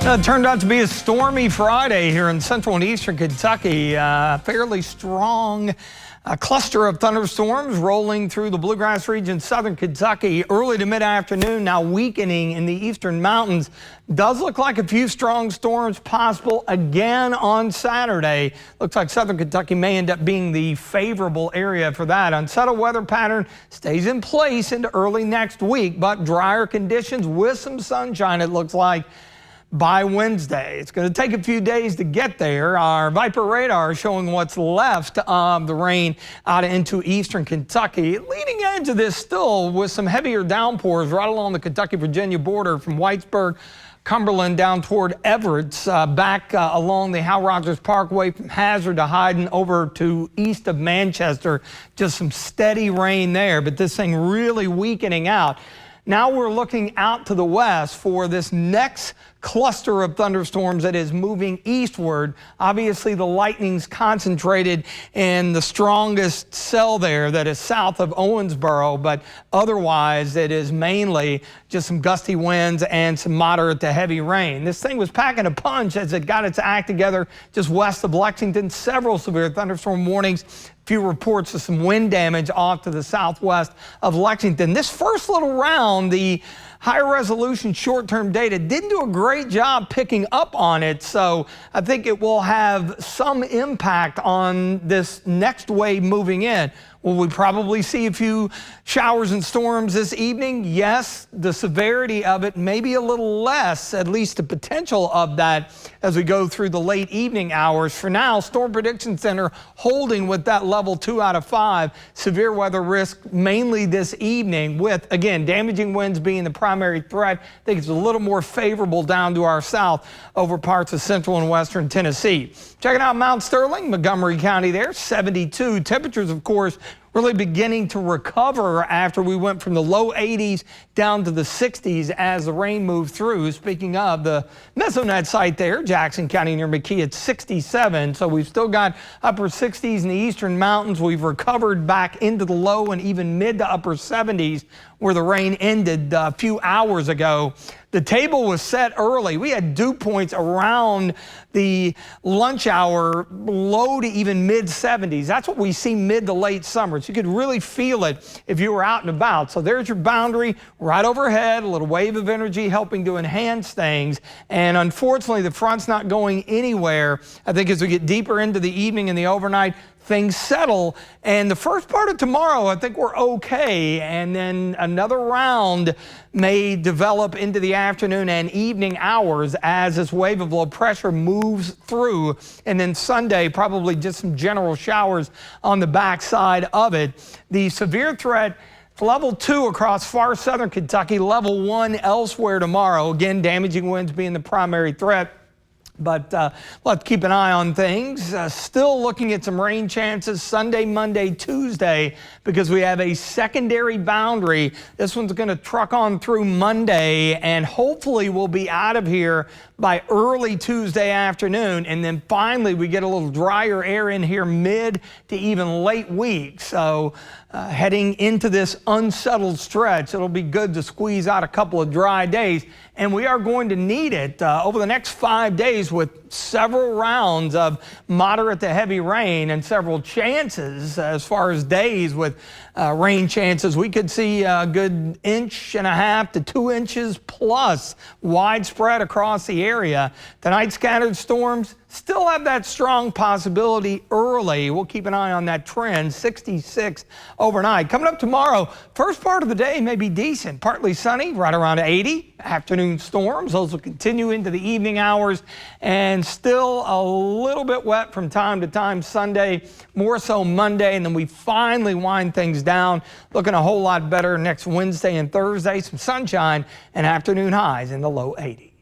It turned out to be a stormy Friday here in central and eastern Kentucky. Fairly strong cluster of thunderstorms rolling through the bluegrass region, southern Kentucky, early to mid-afternoon, now weakening in the eastern mountains. Does look like a few strong storms possible again on Saturday. Looks like southern Kentucky may end up being the favorable area for that. Unsettled weather pattern stays in place into early next week, but drier conditions with some sunshine, it looks like, by Wednesday. It's going to take a few days to get there. Our Viper radar showing what's left of the rain out into eastern Kentucky. Leading edge of this still with some heavier downpours right along the Kentucky-Virginia border from Whitesburg, Cumberland down toward Everett, back along the Hal Rogers Parkway from Hazard to Hyden over to east of Manchester. Just some steady rain there, but this thing really weakening out. Now we're looking out to the west for this next cluster of thunderstorms that is moving eastward. Obviously, the lightning's concentrated in the strongest cell there that is south of Owensboro, but otherwise it is mainly just some gusty winds and some moderate to heavy rain. This thing was packing a punch as it got its act together just west of Lexington. Several severe thunderstorm warnings. Few reports of some wind damage off to the southwest of Lexington. This first little round, the higher resolution short-term data didn't do a great job picking up on it, so I think it will have some impact on this next wave moving in. Will we probably see a few showers and storms this evening? Yes. The severity of it may be a little less, at least the potential of that as we go through the late evening hours. For now, Storm Prediction Center holding with that level 2 out of 5. Severe weather risk mainly this evening with, again, damaging winds being the primary threat. I think it's a little more favorable down to our south over parts of central and western Tennessee. Checking out Mount Sterling, Montgomery County there, 72. Temperatures, of course, really beginning to recover after we went from the low 80s down to the 60s as the rain moved through. Speaking of the Mesonet site there, Jackson County near McKee at 67. So we've still got upper 60s in the eastern mountains. We've recovered back into the low and even mid to upper 70s where the rain ended a few hours ago. The table was set early. We had dew points around the lunch hour, low to even mid 70s. That's what we see mid to late summer. So you could really feel it if you were out and about. So there's your boundary right overhead, a little wave of energy helping to enhance things. And unfortunately, the front's not going anywhere. I think as we get deeper into the evening and the overnight, things settle, and the first part of tomorrow, I think we're okay, and then another round may develop into the afternoon and evening hours as this wave of low pressure moves through, and then Sunday, probably just some general showers on the backside of it. The severe threat, level 2 across far southern Kentucky, level 1 elsewhere tomorrow. Again, damaging winds being the primary threat. But let's keep an eye on things. Still looking at some rain chances Sunday, Monday, Tuesday, because we have a secondary boundary. This one's going to truck on through Monday, and hopefully we'll be out of here by early Tuesday afternoon. And then finally we get a little drier air in here mid to even late week. So heading into this unsettled stretch, it'll be good to squeeze out a couple of dry days. And we are going to need it over the next 5 days with several rounds of moderate to heavy rain and several chances as far as days with rain chances. We could see a good 1.5 to 2 inches plus widespread across the area. Tonight, scattered storms still have that strong possibility early. We'll keep an eye on that trend. 66 overnight. Coming up tomorrow, first part of the day may be decent. Partly sunny, right around 80. Afternoon storms. Those will continue into the evening hours and still a little bit wet from time to time Sunday, more so Monday, and then we finally wind things down. Looking a whole lot better next Wednesday and Thursday. Some sunshine and afternoon highs in the low 80s.